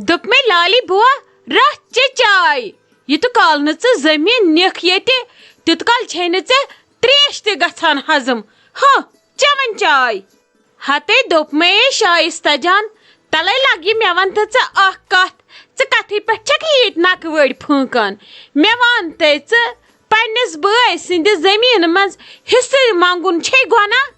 دپ میں لالی بوا رات چے چائے یہ تو کال نہ زمین نکھ یتہ تیت کال چھ نہ تریش تہ گژھان ہضم ہاں چمن چائے ہتے دپ میں شائستہ جان تلے لگی مے ون تو اخ کت کتھی پہ چھک یت نک وڑ پھونکان مے ون تے پنس بٲے سند زمین مز حصہ منگن چھ گناہ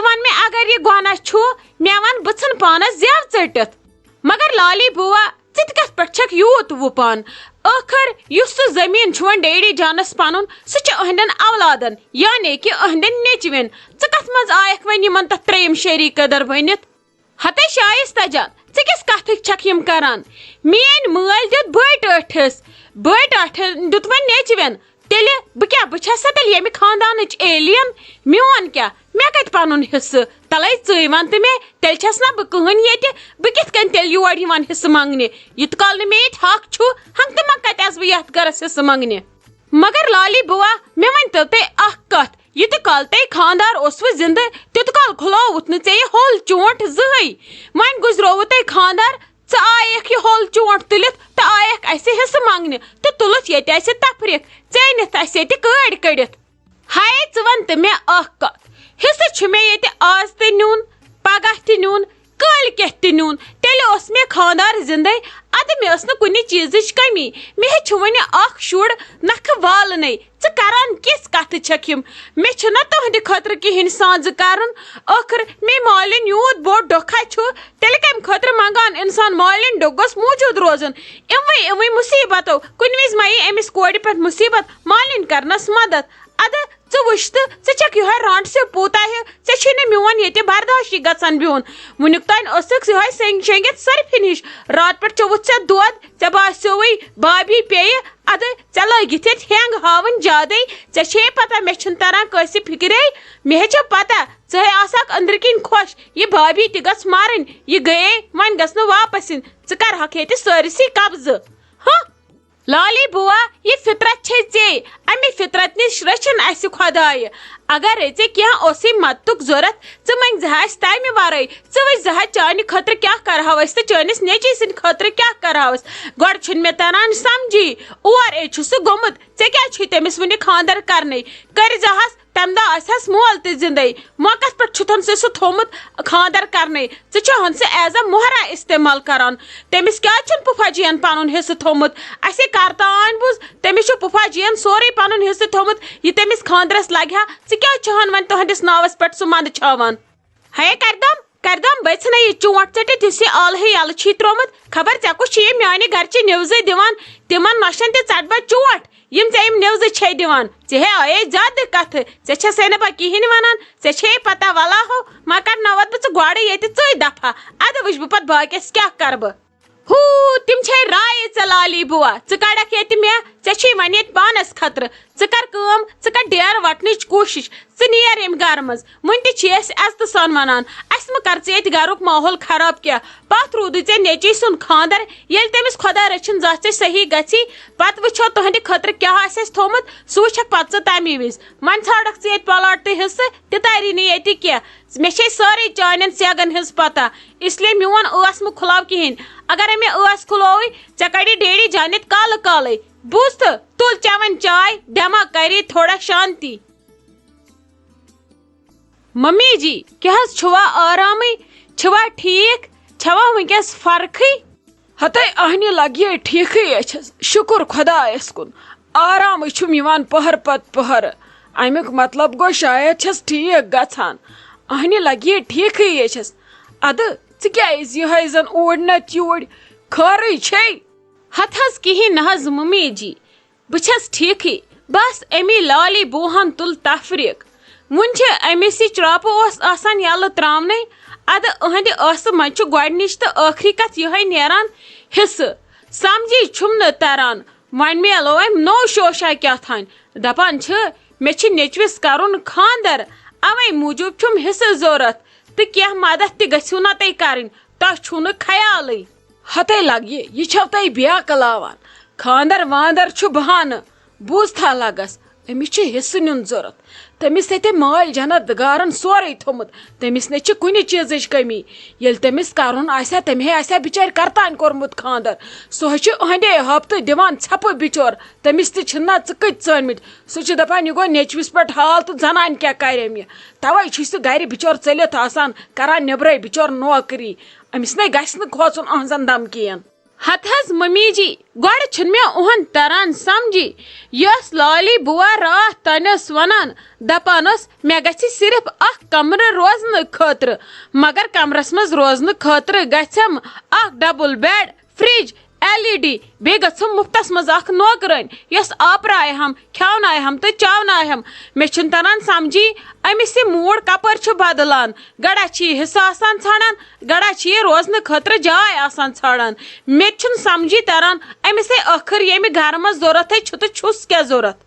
ون مے اگر یہ گناہ چھو مے ون بھن پانس زیو ژٹتھ مگر لالی بوا ژت کت پہ چھک یوت وپان آخر اس زمین چھ ڈیڈی جانس پن سہ اہندین اولادن یعنی کہ اہندین نیچوین کت مز آیک ون یمن تک تریم شیری قدر ونت ہتے شائستہ جان کس کت چھک یم کران مین مل دیت بٹ اٹھس بٹ اٹھ دیت ون نیچوین تیل بہ سا تیل یمہ خاندان ایلین میون کیا مے کت پن حصہ تلے ژے ون تو مے تیل چھس نا بہ کہن یتہ بہ کت کن تیل یور یوان حصہ منگنہ یت کال نہ مے یت حق چھو ہنگ تہ منگ کت آس بہ یتھ گرس حصہ منگنہ مگر لالی بوا مے ون تو تے اخ کت یت کال تے خاندار اوسو زندہ تیت کال کھلوت نہ ژے ہول چونٹ زہی ون گزرو تے خاندار ژٕ آیکھ یہ ہول چونٹ تلت تو آیکھ اسہ حصہ منگنہ تو تلت یت اسہ تفریق ژینتھ اسہ یت کڑ کڑت ہائے ژٕ ون تہ مے اخ کت حصہ چھ مے یت آز تہ نیون پگہ تہ نیون کل کت تہ نیون تیل اس مے خاندار زندہ اد مے نا کن چیزچ کمی مے چھ ون اخ شر نکھ والنے ژٕ کران کس کت چھک یم مے چھنا تہندِ خاطر کہین سانز کرن آخر مے مالین یوت بوڑ ڈوکھا چھ تیل کم خاطر منگان انسان مالین ڈوک گوس موجود روزن اوی مصیبتو کن وز مئی امس کورِ پہ مصیبت مالین کرنس مدد اد وچ تو ژھک یہ رانٹ سے پوتا ہے ژے میون یہ برداشی گھان بہن ونیک تین ٲسٕکھ یہ سنگ شنگت صرفہ نش رات پہ چوتھ ژے دود ژے باسیوے بابی پیہ اد ژے لگت یہ ہینگ ہاون زیادے ژے پتہ مے چھن تران کٲنٛسہِ فکرے مے چھ پتہ ژٕ آسکھ أنٛدرٕ کِنۍ خۄش یہ بابی تہ گژھ مارن یہ گٔیے وۄنۍ گژھ نہٕ واپس ین ژٕ کرہکھ ییٚتہِ سٲرسٕے قبضہٕ ہاں لالی بوا یہ فطرت چھ ژے امہ فطرت نش رچھن اس خدائے اگر ژے کینٛہہ اوسے مدتک ضرورت ژٕ منگ زہس تمہ ورٲے ژٕ وٕچھ زہس چانہ خٲطرٕ کیٛاہ کرہوس تہٕ چٲنس نیچی سٕنٛدِ خٲطرٕ کیٛاہ کرہوس گۄڈٕ چھُنہٕ مےٚ تران سمجھی اور چھُ سُہ گوٚمُت ژےٚ کیٛازِ چھُے تٔمِس وٕنہِ خاندر کرنے کٔرۍ زہس تمہ دۄہ آسہس مول تہ زندے موقعس پہ چھُتھن سُہ تھومُت خاندر کرنے ژٕ چھہن سُہ ایز اے مہرا استعمال کران تٔمِس کیٛازِ چھُنہٕ پُفا جین پنُن حصہٕ تھومُت اسے کرتان بوز تٔمِس چھُ پُفا جین سورُے پنُن حصہٕ تھومُت یہ تٔمِس خاندرس لگہِ ہا ژٕ کیٛازِ چھہن وۄنۍ تُہنٛدِس ناوس پٮ۪ٹھ سُہ منٛدٕ چھاوان ہے کردم بہٕ ژھٕنے یہ چونٹ ژٔٹِتھ یُس یہ آلہٕ یلہٕ چھی ترومُت خبر ژےٚ کُس چھُ یہ میانہِ گرچہِ نِوزٕ دِوان تِمن نۄشن تہِ ژٹ بہ چونٹ یم ژےٚ یم نِوزٕ چھے دِوان ژےٚ ہے آیے زیادٕ کتھٕ ژےٚ چھسے نہٕ بہٕ کہیٖنۍ ونان ژےٚ چھے پتہ ولا ہو ما کرناوتھ بہٕ ژٕ گۄڈٕ ییٚتہِ ژٕے دفعہ ادٕ وٕچھ بہٕ پتہٕ باقیس کیٛاہ کرٕ بہٕ ہو تم چھے رایے ژےٚ لالی بوا ژٕ کڑکھ ییٚتہِ مےٚ ژےٚ چھُے وۄنۍ ییٚتہِ پانس خطرٕ ژٕ کر کٲم ژٕ کر ڈیر وٹنٕچ کوٗشش ژٕ نیر ییٚمہِ گرٕ منٛز وٕنہِ تہِ چھِ أسۍ عزتہٕ سان ونان اسہِ مہ کر ژٕ ییٚتہِ گرُک ماحول خراب کینٛہہ پتھ روٗدٕے ژےٚ نیچی سُنٛد خاندر ییٚلہِ تٔمِس خۄدا رٔچھِنۍ زانٛہہ ژےٚ صحیح گژھی پتہٕ وٕچھو تُہنٛدِ خٲطرٕ کیٛاہ آسہِ اَسہِ تھومُت سُہ وٕچھکھ پتہٕ ژٕ تمی وِزِ وۄنۍ ژھانڈکھ ژٕ ییٚتہِ پلاٹ تہٕ حصہٕ تہِ تاری نہٕ ییٚتہِ کینٛہہ مےٚ چھے سٲرٕے چانٮ۪ن سیگن ہٕنٛز پتہ اسلیے میون ٲس مہٕ کھُلاو کہیٖنۍ اگر مےٚ ٲس کھُلووٕے ژےٚ کڑی ڈیڈی جان ییٚتہِ کالہٕ کالے بوٗز تہٕ تُل چٮ۪وان چاے دٮ۪ماغ کری تھوڑا شانتی ممی جی کیا چھوا آرامے چھوا ٹھیک چھوا ونکس فرقی ہتے اہنی لگیے ٹھیک چھس شکر خدایس کن آرام چھم یوان پہر پت پہر امیک مطلب گو شاید چھس ٹھیک گژھان اہنی لگیے ٹھیک چھس اد ژکیاز یہ زن اوڑ نت یوڑ خارے چھے ہت حس کہین نہ حس ممی جی بچھس ٹھیک بس امی لالی بوہن تل تفریق ون امس یہ چراپہ آسان یلہ ترامنے اد اہند ٲسہٕ منٛز چھُ گۄڈنِچ تہٕ ٲخری کتھ یہے نیران حصہٕ سمجھی چھُم نہٕ تران وۄنۍ میلو أمۍ نوٚو شوشا کیٛاتھانۍ دپان چھِ مےٚ چھُ نیچوِس کرُن خاندر اوے موٗجوٗب چھُم حصہٕ ضروٗرت تہٕ کینٛہہ مدد تہِ گژھِو نا تُہۍ کرٕنۍ تۄہہِ چھُو نہٕ خیالٕے ہتے لگہِ یہِ چھو تۄہہِ بیاکلاوان خاندر واندر چھُ بہانہٕ بوٗزتھا لگس أمِس چھُ حصہٕ نیُن ضروٗرت تٔمِس تھے مٲلۍ جنت گارن سورُے تھوٚمُت تٔمِس نے چھِ کُنہِ چیٖزٕچ کٔمی ییٚلہِ تٔمِس کَرُن آسہِ ہا تٔمۍ ہے آسہِ ہا بِچارِ کرتانۍ کوٚرمُت خانٛدر سُہ ہے چھُ أہنٛدے ہفتہٕ دِوان ژھٮ۪پہٕ بِچور تٔمِس تہِ چھِنہ ژٕ کٔتۍ ژٲنمٕتۍ سُہ چھُ دپان یہِ گوٚو نیٚچوِس پٮ۪ٹھ حال تہٕ زنانہِ کیٛاہ کرٮ۪م یہِ تَوے چھُ سُہ گرِ بِچور ژٔلِتھ آسان کران نٮ۪برَے بِچور نوکری أمِس نے گژھِ نہٕ کھوژُن أہنٛزن دمکِین ہتہٕ حظ ممی جی گۄڈٕ چھُنہٕ مےٚ اُہُنٛد تران سمجھی یۄس لالی بُوا راتھ تانۍ ٲس ونان دپان ٲس مےٚ گژھِ صرف اکھ کمرٕ روزنہٕ خٲطرٕ مگر کمرس منٛز روزنہٕ خٲطرٕ گژھٮ۪م اکھ ڈبل بیڈ فرج LED بیٚیہِ گژھم مُفتس منٛز اکھ نوکرٲنۍ یۄس آپرایہم کھٮ۪ونایہم تہٕ چاونایہم مےٚ چھُنہٕ تران سمجھی أمِس یہِ موٗڈ کپٲرۍ چھُ بدلان گڑا چھِ یہِ حصہٕ آسان ژھانڈان گڑا چھِ یہِ روزنہٕ خٲطرٕ جاے آسان ژھانڈان مےٚ تہِ چھُنہٕ سمجھی تران أمِس ہے ٲخٕر ییٚمہِ گرٕ منٛز ضوٚرتھے چھُ تہٕ چھُس کیٛاہ ضوٚرتھ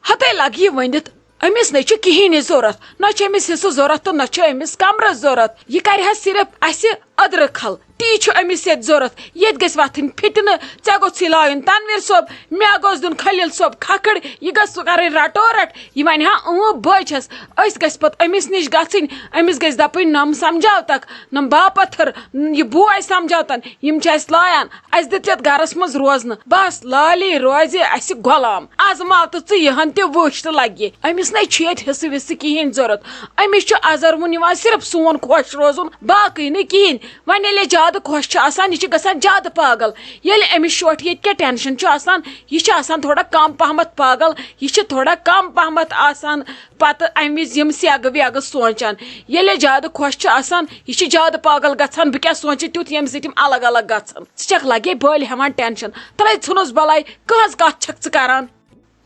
ہتے لگہِ یہِ ؤنِتھ أمِس نے چھُ کِہیٖنۍ ضوٚرتھ نہ چھُ أمِس حصہٕ ضوٚرتھ تہٕ نہ چھُ أمِس کمرٕ ضوٚرتھ یہِ کرِ ہا صرف اَسہِ أدرٕ کھل تی چھُ أمِس ییٚتہِ ضوٚرتھ ییٚتہِ گژھِ وۄتھٕنۍ فِتنہٕ ژےٚ گوٚژھُے لایُن تنویٖر صٲب مےٚ گوٚژھ دیُن خلیل صٲب کھکھٕڑ یہِ گژھِ سُہ کرٕنۍ رٹو رٹ یہِ ونہِ ہا بہٕ چھس أسۍ گژھِ پتہٕ أمِس نِش گژھٕنۍ أمِس گژھِ دپٕنۍ نم سمجھاوتکھ نم باپتھر یہِ بوے سمجھاوتن یِم چھِ اَسہِ لایان اَسہِ دِتھ یتھ گرس منٛز روزنہٕ بس لالی روزِ اَسہِ غۄلام آزماو تہٕ ژٕ یِہن تہِ وٕچھ تہٕ لگہِ أمِس نے چھُ ییٚتہِ حصہٕ وِصہٕ کِہیٖنۍ ضوٚرتھ أمِس چھُ ازروُن یِوان صرف سون خۄش روزُن باقٕے نہٕ کِہیٖنۍ وۄنۍ ییٚلہِ زیادٕ خۄش چھُ آسان یہِ چھُ گژھان زیادٕ پاگل ییٚلہِ أمِس شوٹھ ییٚتہِ کیٛاہ ٹینشن چھُ آسان یہِ چھُ آسان تھوڑا کم پہمتھ پاگل یہِ چھُ تھوڑا کم پہمتھ آسان پتہٕ امہِ وِزِ یِم سیگہٕ ویگہٕ سونٛچان ییٚلہِ جادٕ خۄش چھُ آسان یہِ چھُ زیادٕ پاگل گژھان بہٕ کیٛاہ سونٛچہِ تیُتھ ییٚمہِ سۭتۍ یِم الگ الگ گژھن ژٕ چھکھ لگے بٔلۍ ہٮ۪وان ٹینشن ترٛٲے ژھٕنُس بلاے کٕہٕنٛز کتھ چھکھ ژٕ کران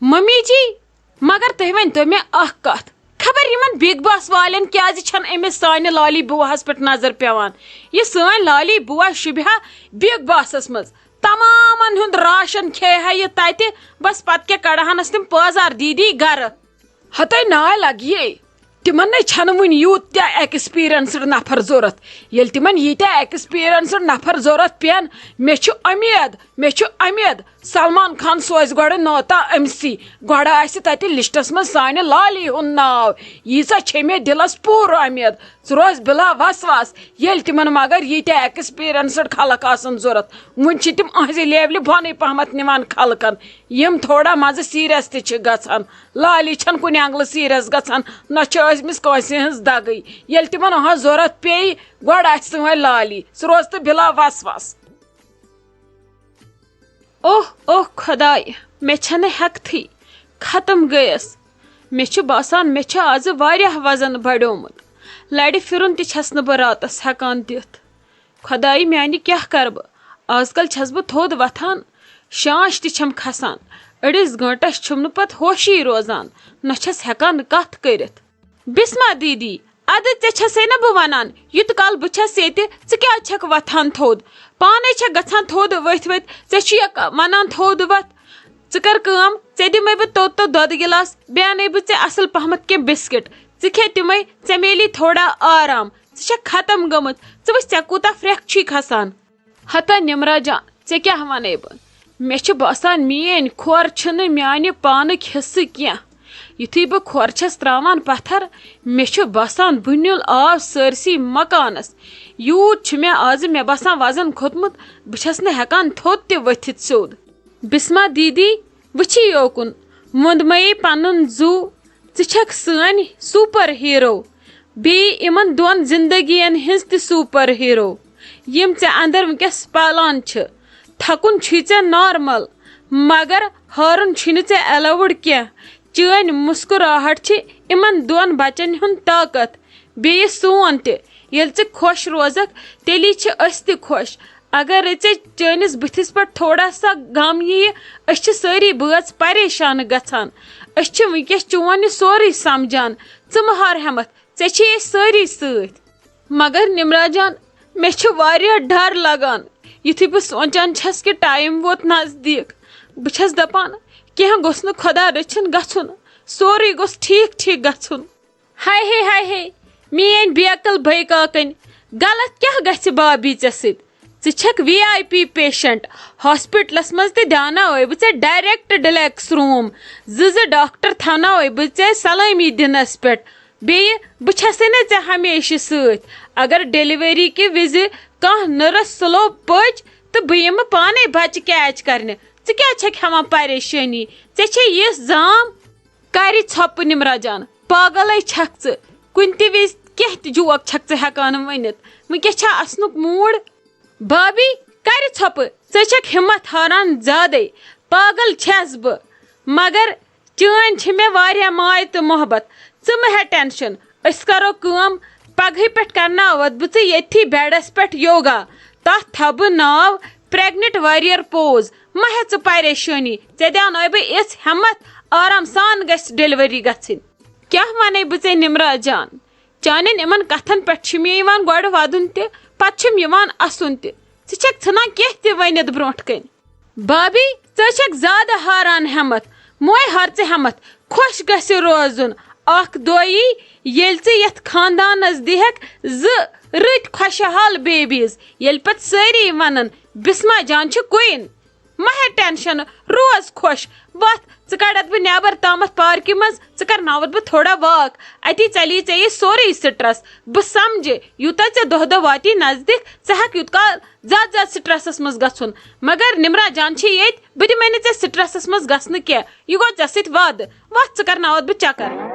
ممی جی مگر تُہۍ ؤنۍتو مےٚ اکھ کتھ خبر یِمن بِگ باس والٮ۪ن کیٛازِ چھنہٕ أمِس سانہِ لالی بُواہس پٮ۪ٹھ نظر پیوان یہِ سٲنۍ لالی بُوا شوٗبہِ ہا بِگ باسس منٛز تمامن ہُنٛد راشن کھیٚیہِ ہا یہِ تتہِ بس پتہٕ کیٛاہ کڑہانس تِم پٲزار دیٖدی گرٕ ہتے ناے لگیے تِمن نے چھنہٕ وُنہِ یوٗت تہِ ایکسپیرینسڈ نفر ضوٚرتھ ییٚلہِ تِمن ییٖتیاہ ایکسپیرینسڈ نفر ضوٚرتھ پٮ۪ن مےٚ چھُ امید سلمان خان سوزِ گۄڈٕ نوتا أمسٕے گۄڈٕ آسہِ تتہِ لسٹس منٛز سانہِ لالی ہُنٛد ناو ییٖژاہ چھے مےٚ دِلس پوٗرٕ امید ژٕ روز بِلا وسواس ییٚلہِ تِمن مگر ییٖتیاہ ایکسپیرینسڈ خلق آسن ضوٚرتھ وُنہِ چھِ تِم أہنٛزِ لیولہِ بۄنٕے پہمتھ نِوان خلقن یِم تھوڑا مزٕ سیٖریس تہِ چھِ گژھان لالی چھنہٕ کُنہِ انگلہٕ سیٖریس گژھان نہ چھِ ٲسمٕژ کٲنٛسہِ ہٕنٛز دگٕے ییٚلہِ تِمن أہنٛز ضوٚرتھ پیٚیہِ گۄڈٕ آسہِ سٲنۍ لالی ژٕ روز تہٕ بِلا وسواس اوہ اوہ خۄداے مےٚ چھنہٕ ہٮ۪کتھٕے ختم گٔیس مےٚ چھُ باسان مےٚ چھُ آزٕ واریاہ وزن بڑیومُت لرِ پھِرُن تہِ چھس نہٕ بہٕ راتس ہٮ۪کان دِتھ خۄداے میانہِ کیٛاہ کرٕ بہٕ آز کل چھس بہٕ تھوٚد وتھان شانش تہِ چھم کھسان أڑِس گٲنٛٹس چھُم نہٕ پتہٕ ہوشی روزان نہ چھس ہٮ۪کان کتھ کٔرِتھ بسما دیٖدی ادٕ ژےٚ چھسے نہ بہٕ ونان یوٗت کال بہٕ چھس ییٚتہِ ژٕ کیٛازِ چھکھ وتھان تھوٚد پانے چھکھ گژھان تھوٚد ؤتھۍ ؤتھۍ ژےٚ چھُیکھ ونان تھوٚد وتھ ژٕ کر کٲم ژےٚ دِمے بہٕ توٚت دۄدٕ گِلاس بیٚیہِ انے بہٕ ژےٚ اصل پہمتھ کینٛہہ بِسکِٹ ژٕ کھے تِمے ژےٚ میلی تھوڑا آرام ژٕ چھکھ ختم گٔمٕژ ژٕ وٕچھ ژےٚ کوٗتاہ پھرٛکھ چھُے کھسان ہتا نمرا جان ژےٚ کیٛاہ ونے بہٕ مےٚ چھُ باسان میٲنۍ کھۄر چھِنہٕ میانہِ پانٕکۍ حصہٕ کینٛہہ یُتھُے بہٕ کھۄر چھس تراوان پتھر مےٚ چھُ باسان بہٕ نیُل آب سٲرسٕے مکانس یوٗت چھُ مےٚ آزٕ مےٚ باسان وزن کھوٚتمُت بہٕ چھس نہٕ ہٮ۪کان تھوٚد تہِ ؤتھِتھ سیوٚد بسما دیٖدی وٕچھی یوکُن ووٚندمَے پنُن زُو ژٕ چھکھ سٲنۍ سوٗپر ہیٖرو بیٚیہِ یِمن دۄن زندگین ہِنٛز تہِ سوٗپر ہیٖرو یِم ژےٚ انٛدر وٕنکیٚس پالان چھِ تھکُن چھُے ژےٚ نارمل مگر ہارُن چھُے نہٕ ژےٚ ایلاوُڈ کینٛہہ چٲنۍ مُسکُراہٹ چھِ یِمن دۄن بچن ہُنٛد طاقت بیٚیہِ سون تہِ ییٚلہِ ژٕ خۄش روزکھ تیٚلی چھِ أسۍ تہِ خۄش اگرے ژےٚ چٲنِس بٕتھِس پٮ۪ٹھ تھوڑا سا غم یِیہِ أسۍ چھِ سٲری بٲژ پریشان گژھان أسۍ چھِ وٕنکیٚس چون یہِ سورُے سمجھان ژٕ مہٕ ہار ہٮ۪متھ ژےٚ چھِ أسۍ سٲری سۭتۍ مگر نمرا جان مےٚ چھُ واریاہ ڈر لگان یُتھُے بہٕ سونچان چھس کہِ ٹایم ووت نزدیٖک بہٕ چھس دپان کینٛہہ گوٚژھ نہٕ خۄدا رٔچھِنۍ گژھُن سورُے گوٚژھ ٹھیٖک گژھُن ہاے میٲنۍ بیکل بٲے کاکٕنۍ غلط کیٛاہ گژھِ بابی ژےٚ سۭتۍ ژٕ VIP پیشنٹ ہاسپٹلس مز تہِ دیاناوے بہٕ ژےٚ ڈائریکٹ ڈلیکس روم زٕ ڈاکٹر تھاوناوے بہٕ ژےٚ سلٲمی دِنس پٮ۪ٹھ بیٚیہِ بہٕ چھسے نہٕ ژےٚ ہمیشہٕ سۭتۍ اگر ڈیلیوری کہِ وِزِ کانٛہہ نٔرس سلو پٔچ تہٕ بہٕ یِمہٕ پانے بچہِ کیچ کرنہِ ژٕ کیٛازِ چھکھ ہٮ۪وان پریشٲنی ژےٚ چھے یِژھ زام کرِ ژھۄپہٕ نمرا جان پاگلے چھکھ ژٕ کُنہِ تہِ وِزِ کینٛہہ تہِ جوک چھکھ ژٕ ہٮ۪کان ؤنِتھ وٕنکٮ۪س چھا اسنُک موٗڈ بھابی کرِ ژھۄپہٕ ژٕ چھکھ ہمت ہاران زیادے پاگل چھس بہٕ مگر چٲنۍ چھِ مےٚ واریاہ ماے تہٕ محبت ژٕ مہٕ ہےٚ ٹینشن أسۍ کرو کٲم پگہٕے پٮ۪ٹھ کرناوتھ بہٕ ژٕ ییٚتھی بیڈس پٮ۪ٹھ یوگا تتھ تھاو بہٕ ناو پریگنٹ واریر پوز مہ ہےٚ ژٕ پریشٲنی ژےٚ دیانٲے بہٕ یِژھ ہمت آرام سان گژھِ ڈیلیوری گژھٕنۍ کیٛاہ ونے بہٕ ژےٚ نمرا جان چانٮ۪ن یِمن کتھن پٮ۪ٹھ چھُ مےٚ یِوان گۄڈٕ ودُن تہِ پتہٕ چھُم یِوان اسُن تہِ ژٕ چھکھ ژھٕنان کینٛہہ تہِ ؤنِتھ برونٛٹھ کَنۍ بھابی ژٕ چھکھ زیادٕ ہاران ہٮ۪مت موے ہار ژٕ ہٮ۪مت خۄش گژھِ روزُن اکھ دۄہ یی ییٚلہِ ژٕ یتھ خاندانس دِہکھ 2 رٕتۍ خۄشحال بیبیٖز ییٚلہِ پتہٕ سٲری ونن بسما جان چھِ کویِن مہ ہےٚ ٹینشن روز خۄش وتھ ژٕ کڑتھ بہٕ نٮ۪بر تامتھ پارکہِ منٛز ژٕ کرناوتھ بہٕ تھوڑا واک اتی ژلی ژےٚ یہِ سورُے سٹرس بہٕ سمجھِ یوٗتاہ ژےٚ دۄہ واتی نزدیٖک ژٕ ہٮ۪کھ یوٗت کال زیادٕ سٹرسس منٛز گژھُن مگر نمرا جان چھِ ییٚتہِ بہٕ دِمے نہٕ ژےٚ سٹرسس منٛز گژھنہٕ کینٛہہ یہِ گوٚو ژےٚ سۭتۍ وعدٕ وتھ ژٕ کرناوتھ بہٕ چکر